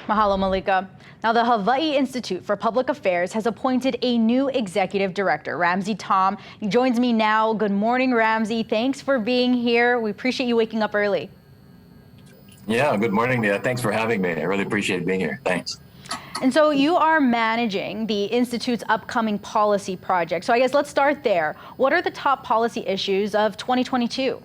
Mahalo, Malika. Now, the Hawaii Institute for Public Affairs has appointed a new executive director, Ramsey Tom. He joins me now. Good morning, Ramsey. Thanks for being here. We appreciate you waking up early. Yeah, good morning, Nia. Thanks for having me. I really appreciate being here. Thanks. And so you are managing the Institute's upcoming policy project. So I guess let's start there. What are the top policy issues of 2022?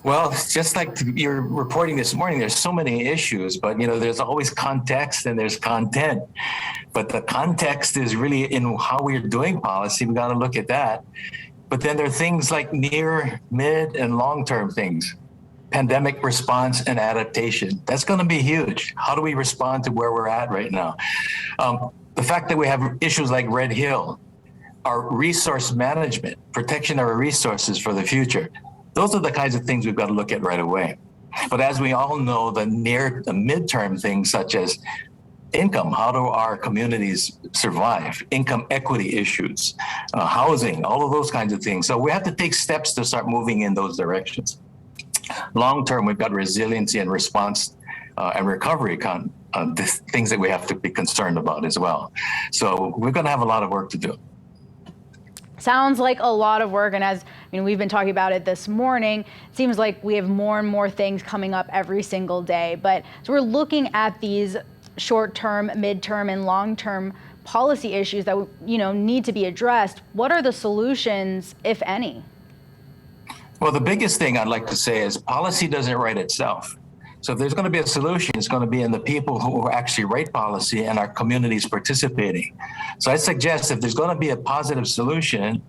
Well, just like you're reporting this morning, there's so many issues, but there's always context and there's content. But the context is really in how we're doing policy. We got to look at that. But then there are things like near, mid, and long-term things. Pandemic response and adaptation. That's going to be huge. How do we respond to where we're at right now? The fact that we have issues like Red Hill, our resource management, protection of our resources for the future. Those are the kinds of things we've got to look at right away. But as we all know, the midterm things such as income, how do our communities survive, income equity issues, housing, all of those kinds of things. So we have to take steps to start moving in those directions. Long term, we've got resiliency and response and recovery, the things that we have to be concerned about as well. So we're going to have a lot of work to do. Sounds like a lot of work, and we've been talking about it this morning. It seems like we have more and more things coming up every single day. But so we're looking at these short-term, mid-term, and long-term policy issues that need to be addressed. What are the solutions, if any? Well, the biggest thing I'd like to say is policy doesn't write itself. So if there's going to be a solution, it's going to be in the people who actually write policy and our communities participating. So I suggest if there's going to be a positive solution,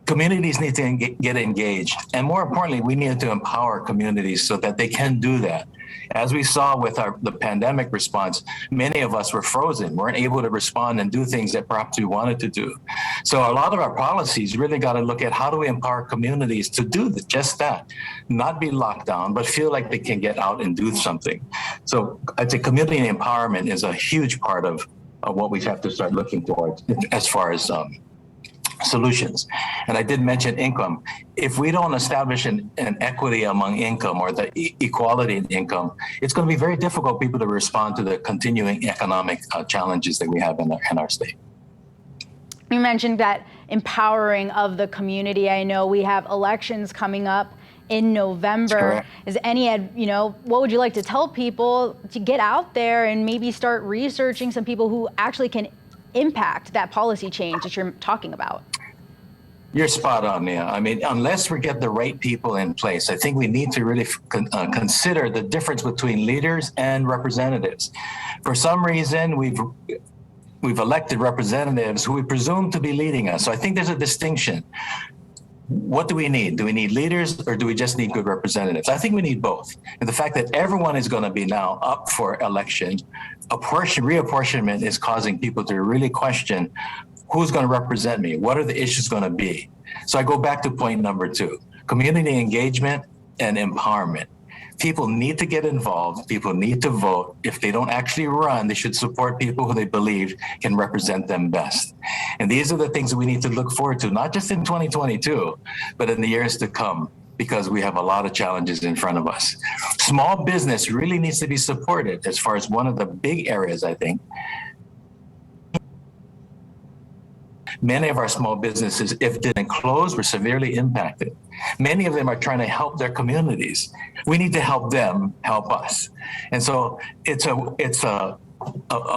communities need to get engaged. And more importantly, we need to empower communities so that they can do that. As we saw with the pandemic response, many of us were frozen, weren't able to respond and do things that perhaps we wanted to do. So a lot of our policies really got to look at how do we empower communities to do just that, not be locked down, but feel like they can get out and do something. So I'd say community empowerment is a huge part of what we have to start looking towards as far as solutions. And I did mention income. If we don't establish an equity among income or the equality in income, it's going to be very difficult for people to respond to the continuing economic challenges that we have in our state. You mentioned that empowering of the community. I know we have elections coming up in November. Is what would you like to tell people to get out there and maybe start researching some people who actually can impact that policy change that you're talking about? You're spot on, Nia. Unless we get the right people in place, I think we need to really consider the difference between leaders and representatives. For some reason, we've elected representatives who we presume to be leading us. So I think there's a distinction. What do we need? Do we need leaders or do we just need good representatives? I think we need both. And the fact that everyone is going to be now up for election, reapportionment is causing people to really question who's going to represent me? What are the issues going to be? So I go back to point number 2, community engagement and empowerment. People need to get involved. People need to vote. If they don't actually run, they should support people who they believe can represent them best. And these are the things that we need to look forward to, not just in 2022, but in the years to come, because we have a lot of challenges in front of us. Small business really needs to be supported as far as one of the big areas, I think. Many of our small businesses, if didn't close, were severely impacted. Many of them are trying to help their communities. We need to help them help us. And so it's a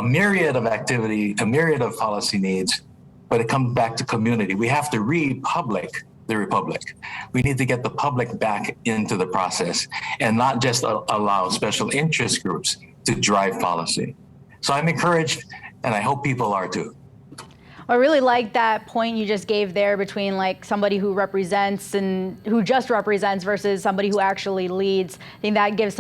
myriad of activity, a myriad of policy needs, but it comes back to community. We have to republic the republic. We need to get the public back into the process and not just allow special interest groups to drive policy. So I'm encouraged, and I hope people are too. I really like that point you just gave there between somebody who represents and who just represents versus somebody who actually leads. I think that gives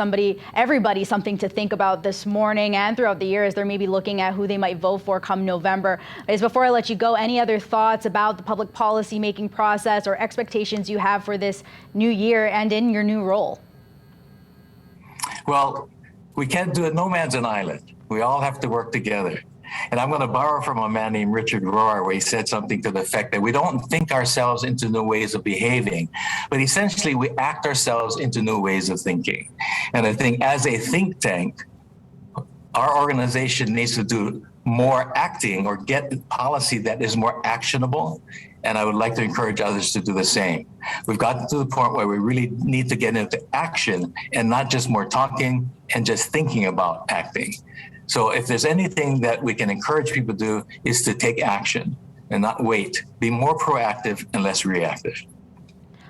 everybody something to think about this morning and throughout the year as they're maybe looking at who they might vote for come November. Before I let you go, any other thoughts about the public policy making process or expectations you have for this new year and in your new role? Well, we can't do it. No man's an island. We all have to work together. And I'm going to borrow from a man named Richard Rohr, where he said something to the effect that we don't think ourselves into new ways of behaving, but essentially we act ourselves into new ways of thinking. And I think as a think tank, our organization needs to do more acting or get policy that is more actionable. And I would like to encourage others to do the same. We've gotten to the point where we really need to get into action and not just more talking and just thinking about acting. So if there's anything that we can encourage people to do is to take action and not wait. Be more proactive and less reactive.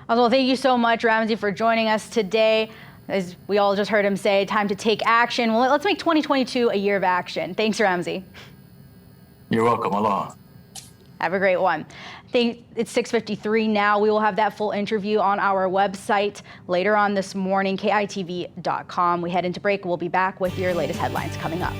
Well, thank you so much, Ramsey, for joining us today. As we all just heard him say, time to take action. Well, let's make 2022 a year of action. Thanks, Ramsey. You're welcome. Aloha. Have a great one. It's 6:53 now. We will have that full interview on our website later on this morning, KITV.com. We head into break. We'll be back with your latest headlines coming up.